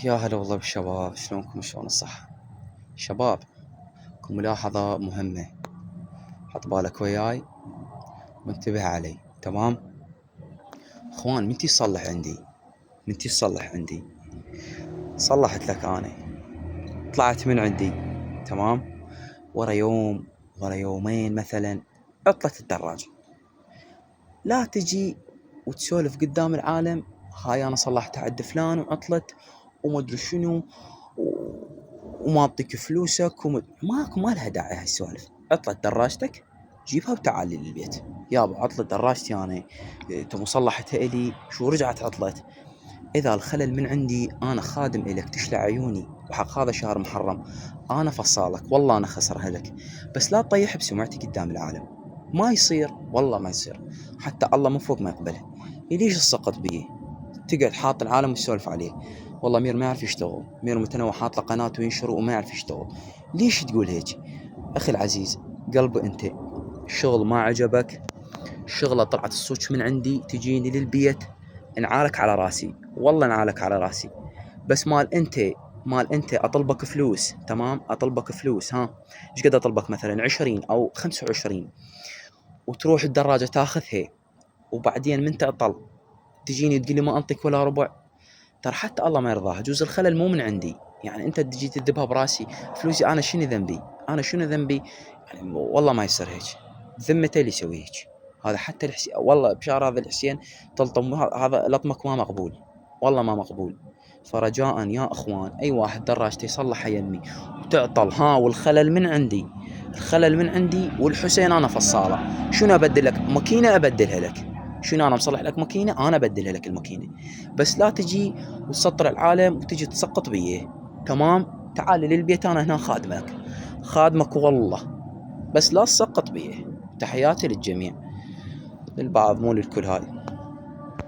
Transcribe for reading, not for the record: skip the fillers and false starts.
يا هلا والله بالشباب، شلونكم؟ شلون الصحة؟ شباب، كم ملاحظة مهمة حط بالك وياي وانتبه علي، تمام؟ اخوان، من تصلح عندي؟ من تصلح عندي؟ صلحت لك انا، طلعت من عندي، تمام؟ ورا يوم ورا يومين مثلا عطلت الدراجة، لا تجي وتسولف قدام العالم هاي انا صلحتها عند فلان وعطلت وما ادري شنو وما اعطيك فلوسك ماكو، ما لها داعي هالسوالف. عطلت دراجتك جيبها وتعالي للبيت. يابا عطلت دراجتي انا، تم صلحتها الي، شو رجعت عطلت؟ اذا الخلل من عندي انا خادم الك تشلع عيوني، وحق هذا شهر محرم انا فصالك، والله انا خسرها لك، بس لا تطيح بسمعتي قدام العالم. ما يصير، والله ما يصير، حتى الله من فوق ما يقبله. ليش السقط بيه؟ تقعد حاط العالم وتسولف عليه، والله مير ما يعرف يشتغل، مير متنوع حاط له قناة وينشر وما يعرف يشتغل. ليش تقول هيك؟ اخي العزيز، قلب انت، الشغل ما عجبك، شغله طلعت الصوت من عندي تجيني للبيت، انعالك على راسي، والله انعالك على راسي. بس مال انت اطلبك فلوس، تمام؟ اطلبك فلوس، ها ايش قد اطلبك؟ مثلا 20 او 25، وتروح الدراجة تاخذها، وبعدين من تعطل تجيني تقول لي ما انطيك ولا ربع. ترى حتى الله ما يرضاها، جزء الخلل مو من عندي، يعني انت تجي تذبها براسي فلوسي، انا شنو ذنبي؟ انا شنو ذنبي؟ يعني والله ما يصير هيك، ذمته اللي يسوي هيك. هذا حتى الحسين، والله بشار هذا الحسين تلطم، هذا لطمك ما مقبول، والله ما مقبول. فرجاء يا اخوان، اي واحد دراجته يصلحها يمي وتعطل، ها والخلل من عندي، الخلل من عندي، والحسين انا فصاله، شنو ابدل لك؟ ماكينه ابدلها لك، شنو انا مصلح لك ماكينه، انا ابدلها لك الماكينه، بس لا تجي وتسطر العالم وتجي تسقط بيه. تمام؟ تعال للبيت، انا هنا خادمك، خادمك والله، بس لا تسقط بيه. تحياتي للجميع، للبعض مو للكل هاي.